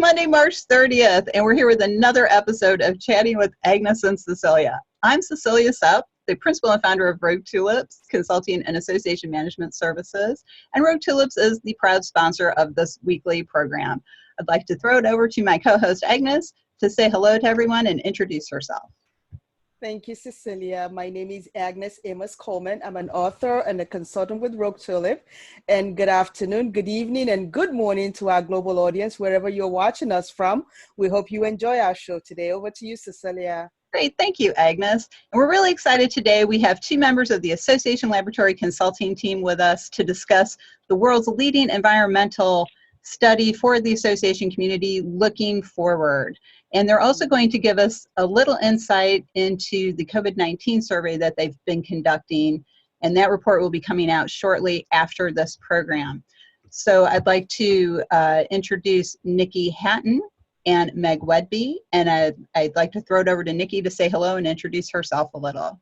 Monday, March 30th, and we're here with another episode of Chatting with Agnes and Cecilia. I'm Cecilia Sepp, the principal and founder of Rogue Tulips, Consulting and Association Management Services, and Rogue Tulips is the proud sponsor of this weekly program. I'd like to throw it over to my co-host Agnes to say hello to everyone and introduce herself. Thank you, Cecilia. My name is Agnes Amos Coleman. I'm an author and a consultant with Rogue Tulip. And good afternoon, good evening, and good morning to our global audience, wherever you're watching us from. We hope you enjoy our show today. Over to you, Cecilia. Great, thank you, Agnes. And we're really excited today. We have two members of the Association Laboratory Consulting team with us to discuss the world's leading environmental study for the association community looking forward. And they're also going to give us a little insight into the COVID-19 survey that they've been conducting, and that report will be coming out shortly after this program. So I'd like to introduce Nikki Haton and Meg Whedbee, and I'd like to throw it over to Nikki to say hello and introduce herself a little.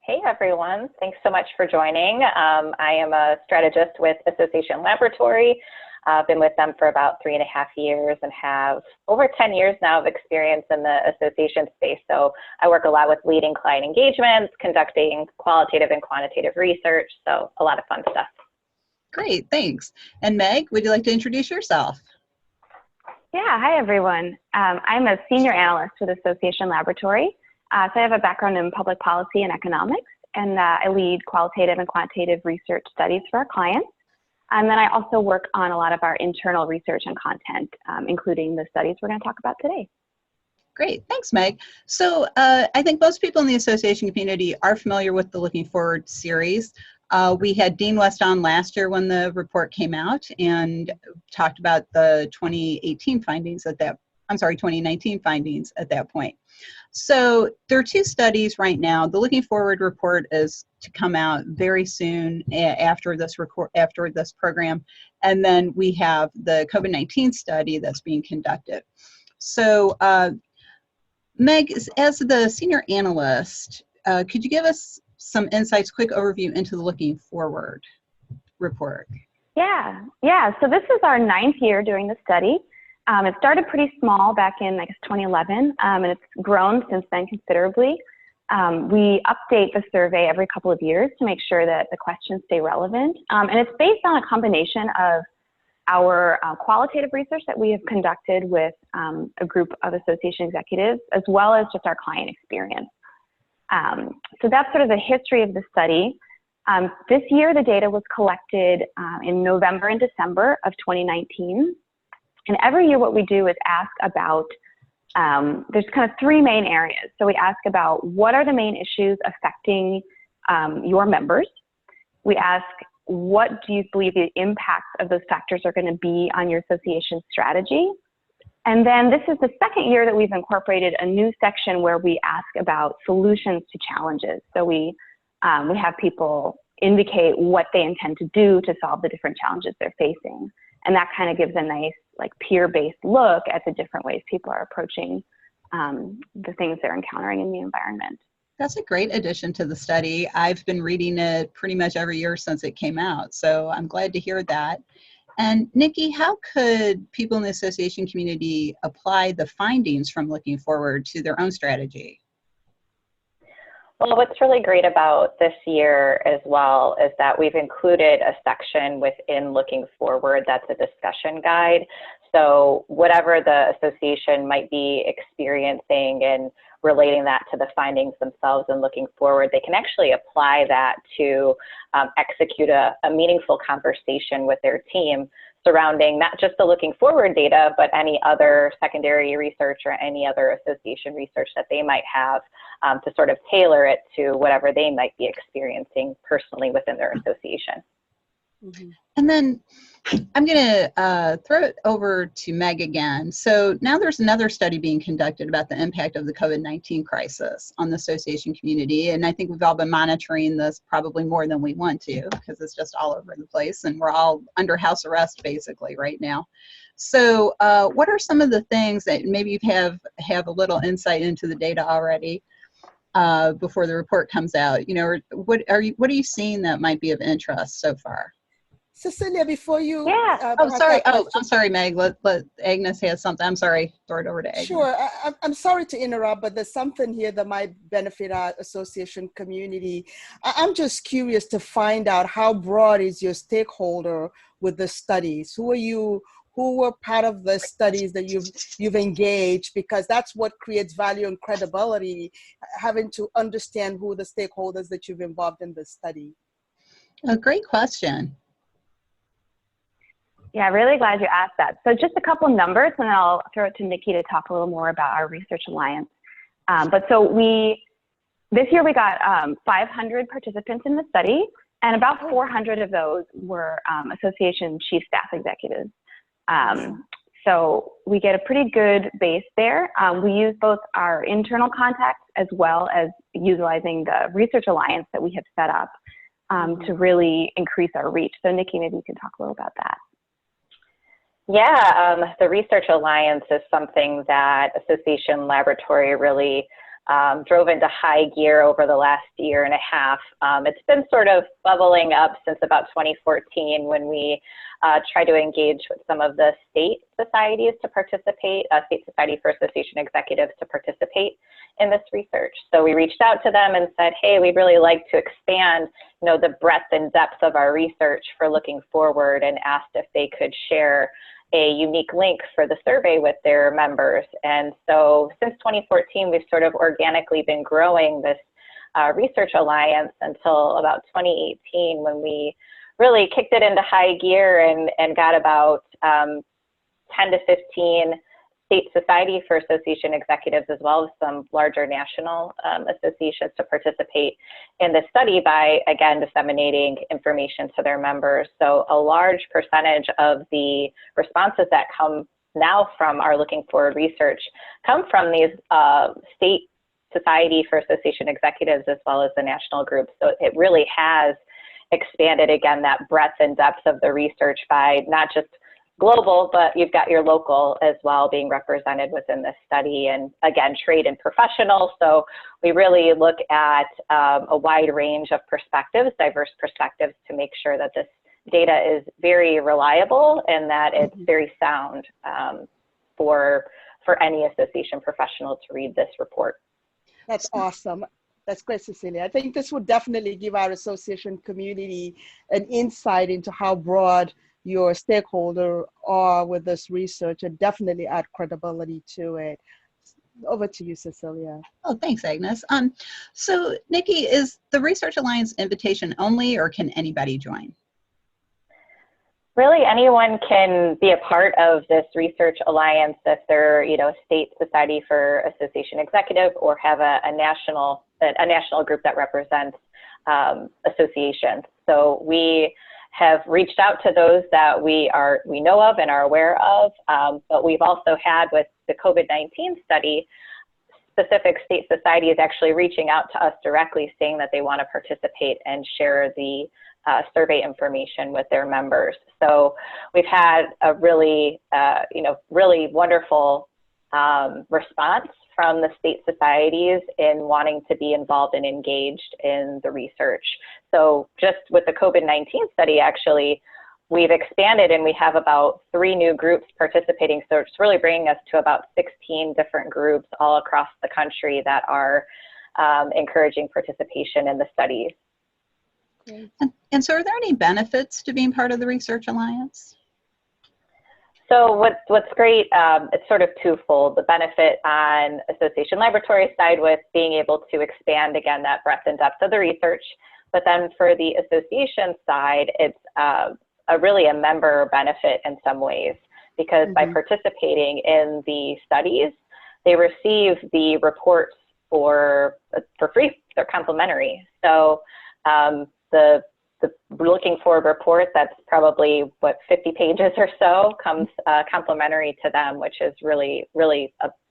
Hey everyone, thanks so much for joining. I am a strategist with Association Laboratory. I've been with them for about 3.5 years and have over 10 years now of experience in the association space. So I work a lot with leading client engagements, conducting qualitative and quantitative research. So a lot of fun stuff. Great, thanks. And Meg, would you like to introduce yourself? Yeah, hi everyone. I'm a senior analyst with Association Laboratory. So I have a background in public policy and economics, and I lead qualitative and quantitative research studies for our clients. And then I also work on a lot of our internal research and content, including the studies we're going to talk about today. Great, thanks, Meg. So I think most people in the association community are familiar with the Looking Forward series. We had Dean West on last year when the report came out and talked about the 2019 findings at that point. So there are two studies right now. The Looking Forward report is to come out very soon after this program, and then we have the COVID-19 study that's being conducted. So Meg, as the senior analyst, could you give us some insights, quick overview into the Looking Forward report? Yeah. So this is our 9th year doing the study. It started pretty small back in, 2011, and it's grown since then considerably. We update the survey every couple of years to make sure that the questions stay relevant. And it's based on a combination of our qualitative research that we have conducted with a group of association executives, as well as just our client experience. So that's sort of the history of the study. This year, the data was collected in November and December of 2019. And every year what we do is ask about, there's kind of 3 main areas. So we ask about what are the main issues affecting your members. We ask, what do you believe the impacts of those factors are going to be on your association strategy? And then this is the 2nd year that we've incorporated a new section where we ask about solutions to challenges. So we have people indicate what they intend to do to solve the different challenges they're facing. And that kind of gives a nice peer-based look at the different ways people are approaching the things they're encountering in the environment. That's a great addition to the study. I've been reading it pretty much every year since it came out, so I'm glad to hear that. And Nikki, how could people in the association community apply the findings from Looking Forward to their own strategy? Well, what's really great about this year as well is that we've included a section within Looking Forward that's a discussion guide. So whatever the association might be experiencing and relating that to the findings themselves and looking forward, they can actually apply that to execute a meaningful conversation with their team surrounding not just the Looking Forward data, but any other secondary research or any other association research that they might have to sort of tailor it to whatever they might be experiencing personally within their association. Mm-hmm. And then I'm going to throw it over to Meg again. So now there's another study being conducted about the impact of the COVID-19 crisis on the association community. And I think we've all been monitoring this probably more than we want to, because it's just all over the place and we're all under house arrest basically right now. So what are some of the things that maybe you have a little insight into the data already before the report comes out? You know, what are you seeing that might be of interest so far? Cecilia, before you, Yeah. Oh, have sorry. that Oh, question- I'm sorry, Meg. Let Agnes has something. I'm sorry. Throw it over to Agnes. Sure. I'm sorry to interrupt, but there's something here that might benefit our association community. I'm just curious to find out how broad is your stakeholder with the studies? Who were part of the studies that you've engaged? Because that's what creates value and credibility, having to understand who the stakeholders that you've involved in the study. A great question. Yeah, really glad you asked that. So just a couple numbers, and then I'll throw it to Nikki to talk a little more about our research alliance. This year we got 500 participants in the study, and about 400 of those were association chief staff executives. So we get a pretty good base there. We use both our internal contacts as well as utilizing the research alliance that we have set up to really increase our reach. So Nikki, maybe you can talk a little about that. Yeah, the Research Alliance is something that Association Laboratory really drove into high gear over the last year and a half. It's been sort of bubbling up since about 2014 when we tried to engage with some of the state societies to participate, State Society for Association Executives to participate in this research. So we reached out to them and said, hey, we'd really like to expand, the breadth and depth of our research for looking forward, and asked if they could share a unique link for the survey with their members. And so since 2014, we've sort of organically been growing this research alliance until about 2018, when we really kicked it into high gear and got about 10 to 15 state society for association executives, as well as some larger national associations, to participate in this study by, again, disseminating information to their members. So a large percentage of the responses that come now from our Looking Forward research come from these state society for association executives, as well as the national groups. So it really has expanded, again, that breadth and depth of the research by not just global, but you've got your local as well being represented within this study, and again, trade and professional. So we really look at a wide range of perspectives, diverse perspectives, to make sure that this data is very reliable and that it's very sound for any association professional to read this report. That's awesome. That's great, Cecilia. I think this would definitely give our association community an insight into how broad your stakeholder are with this research, and definitely add credibility to it. Over to you, Cecilia. Oh, thanks, Agnes. So Nikki, is the Research Alliance invitation only, or can anybody join? Really, anyone can be a part of this Research Alliance if they're, State Society for Association Executive, or have a national group that represents associations. So we have reached out to those that we know of and are aware of, but we've also had, with the COVID-19 study, specific state societies actually reaching out to us directly, saying that they want to participate and share the survey information with their members. So we've had a really, really wonderful response from the state societies in wanting to be involved and engaged in the research. So just with the COVID-19 study, actually, we've expanded and we have about 3 new groups participating. So it's really bringing us to about 16 different groups all across the country that are encouraging participation in the studies. And so are there any benefits to being part of the Research Alliance? So what's great, it's sort of twofold. The benefit on Association Laboratory side with being able to expand, again, that breadth and depth of the research. But then for the association side, it's really a member benefit in some ways, because by participating in the studies, they receive the reports for free. They're complimentary. So the Looking Forward report, that's probably 50 pages or so, comes complimentary to them, which is really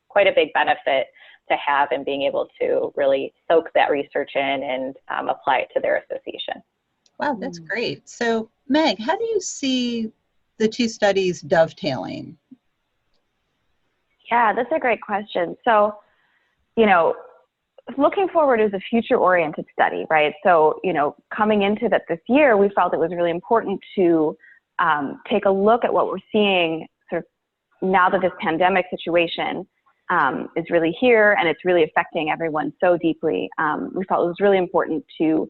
quite a big benefit to have, in being able to really soak that research in and apply it to their association. Wow, that's great. So Meg, how do you see the 2 studies dovetailing? Yeah, that's a great question. So, looking forward is a future-oriented study, right? So, coming into that this year, we felt it was really important to take a look at what we're seeing sort of now that this pandemic situation is really here and it's really affecting everyone so deeply. We felt it was really important to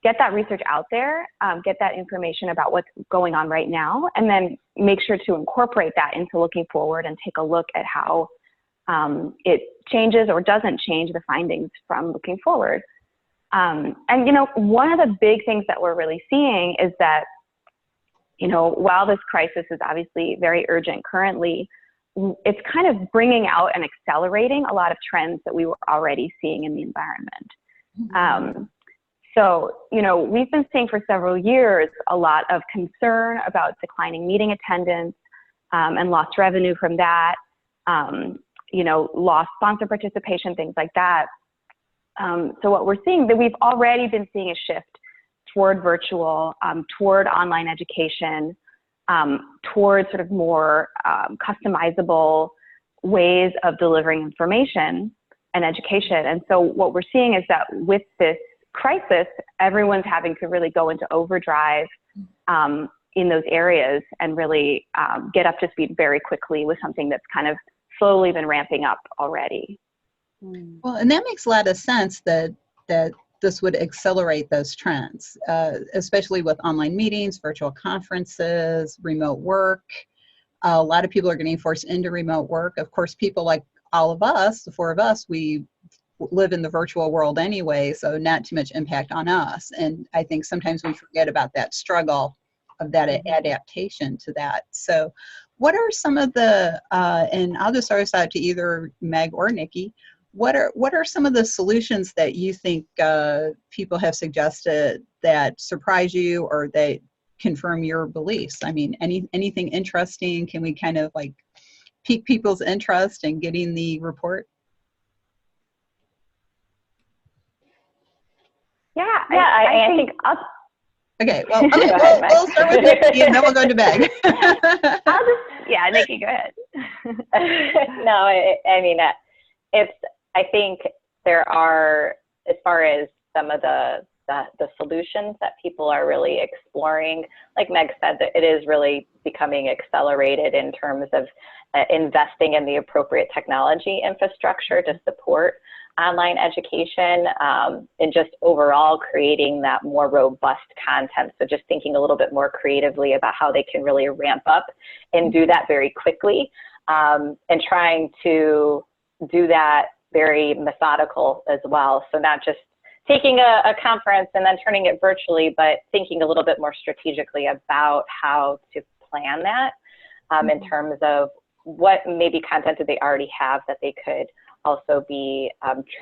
get that research out there, get that information about what's going on right now, and then make sure to incorporate that into looking forward and take a look at how it changes or doesn't change the findings from looking forward. And, one of the big things that we're really seeing is that, while this crisis is obviously very urgent currently, it's kind of bringing out and accelerating a lot of trends that we were already seeing in the environment. So, we've been seeing for several years a lot of concern about declining meeting attendance and lost revenue from that, lost sponsor participation, things like that. So what we're seeing, that we've already been seeing a shift toward virtual, toward online education, toward sort of more customizable ways of delivering information and education. And so what we're seeing is that with this crisis, everyone's having to really go into overdrive in those areas and really get up to speed very quickly with something that's kind of slowly been ramping up already. Well, and that makes a lot of sense that this would accelerate those trends, especially with online meetings, virtual conferences, remote work. A lot of people are getting forced into remote work. Of course, people like all of us, the four of us, we live in the virtual world anyway, so not too much impact on us. And I think sometimes we forget about that struggle of that adaptation to that. So what are some of the, and I'll just throw this out to either Meg or Nikki, what are some of the solutions that you think people have suggested that surprise you or that confirm your beliefs? I mean, anything interesting? Can we kind of like pique people's interest in getting the report? I think I'll. Okay, well, we'll start with Nikki and then we'll go to Meg. Nikki, go ahead. No, I mean, I think there are, as far as some of the solutions that people are really exploring, like Meg said, that it is really becoming accelerated in terms of investing in the appropriate technology infrastructure to support online education, and just overall creating that more robust content. So just thinking a little bit more creatively about how they can really ramp up and do that very quickly, and trying to do that very methodical as well. So not just taking a conference and then turning it virtually, but thinking a little bit more strategically about how to plan that in terms of what maybe content do they already have that they could also be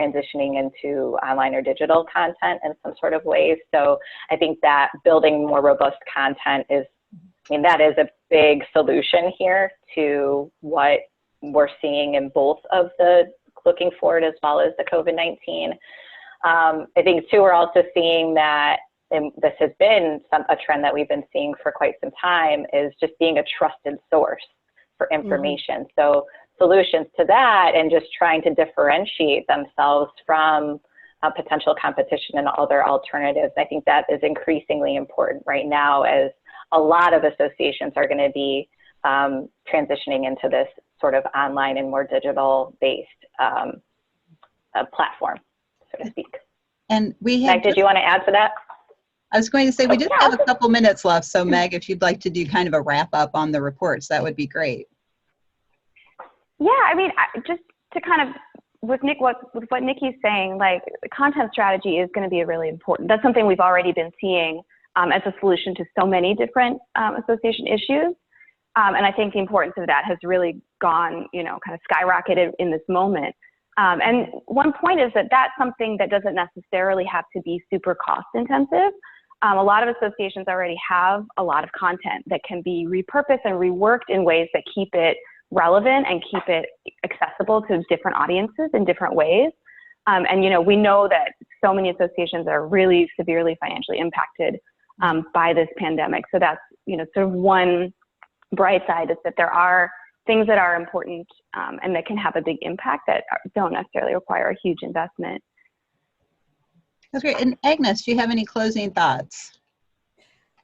transitioning into online or digital content in some sort of ways. So I think that building more robust content is, that is a big solution here to what we're seeing in both of the looking forward as well as the COVID-19. I think too, we're also seeing that, and this has been a trend that we've been seeing for quite some time, is just being a trusted source for information. So solutions to that and just trying to differentiate themselves from potential competition and other alternatives. I think that is increasingly important right now, as a lot of associations are going to be transitioning into this sort of online and more digital based platform, so to speak. And we have, Meg, did you want to add to that? I was going to say, we just have a couple minutes left. So Meg, if you'd like to do kind of a wrap up on the reports, that would be great. Yeah, I mean, just to kind of, with what Nikki's saying, like the content strategy is going to be really important. That's something we've already been seeing as a solution to so many different association issues. And I think the importance of that has really gone, kind of skyrocketed in this moment. And one point is that that's something that doesn't necessarily have to be super cost intensive. A lot of associations already have a lot of content that can be repurposed and reworked in ways that keep it relevant and keep it accessible to different audiences in different ways. And, we know that so many associations are really severely financially impacted by this pandemic. So that's, sort of one bright side, is that there are things that are important and that can have a big impact that don't necessarily require a huge investment. That's great. And Agnes, do you have any closing thoughts?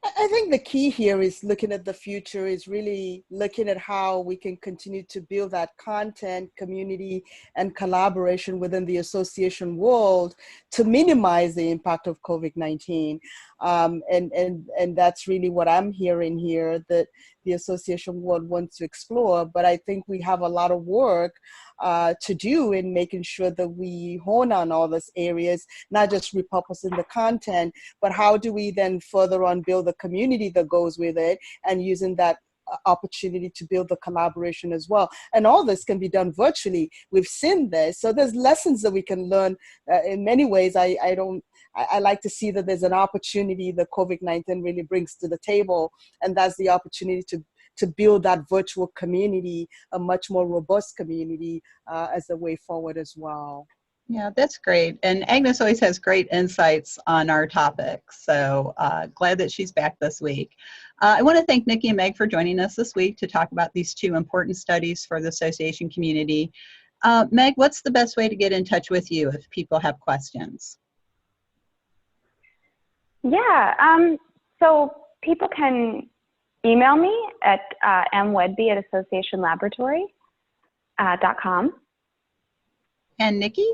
I think the key here is looking at the future, is really looking at how we can continue to build that content, community, and collaboration within the association world to minimize the impact of COVID-19. And that's really what I'm hearing here, that the association world wants to explore. But I think we have a lot of work to do in making sure that we hone on all those areas, not just repurposing the content, but how do we then further on build the community that goes with it, and using that opportunity to build the collaboration as well. And all this can be done virtually. We've seen this. So there's lessons that we can learn in many ways. I like to see that there's an opportunity that COVID-19 really brings to the table, and that's the opportunity to build that virtual community, a much more robust community as a way forward as well. Yeah, that's great. And Agnes always has great insights on our topics. So glad that she's back this week. I want to thank Nikki and Meg for joining us this week to talk about these two important studies for the association community. Meg, what's the best way to get in touch with you if people have questions? Yeah, so people can email me at mwhedbee@associationlaboratory.com. And Nikki?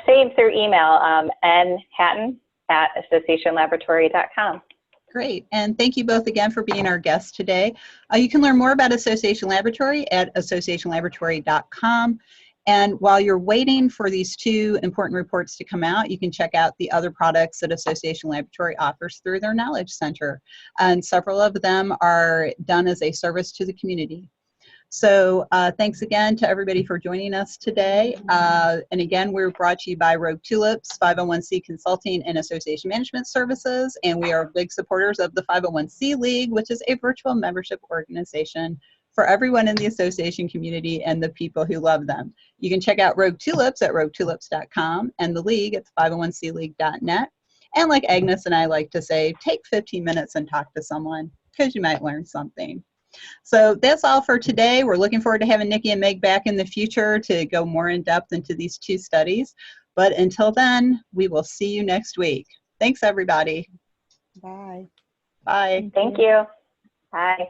Same through email, nhaton@associationlaboratory.com. Great. And thank you both again for being our guests today. You can learn more about Association Laboratory at associationlaboratory.com. And while you're waiting for these two important reports to come out, you can check out the other products that Association Laboratory offers through their Knowledge Center. And several of them are done as a service to the community. So thanks again to everybody for joining us today. And again, we're brought to you by Rogue Tulips, 501c Consulting and Association Management Services. And we are big supporters of the 501c League, which is a virtual membership organization for everyone in the association community and the people who love them. You can check out Rogue Tulips at roguetulips.com and the League at 501cleague.net. And like Agnes and I like to say, take 15 minutes and talk to someone, because you might learn something. So that's all for today. We're looking forward to having Nikki and Meg back in the future to go more in depth into these two studies. But until then, we will see you next week. Thanks, everybody. Bye. Bye. Thank you. Bye.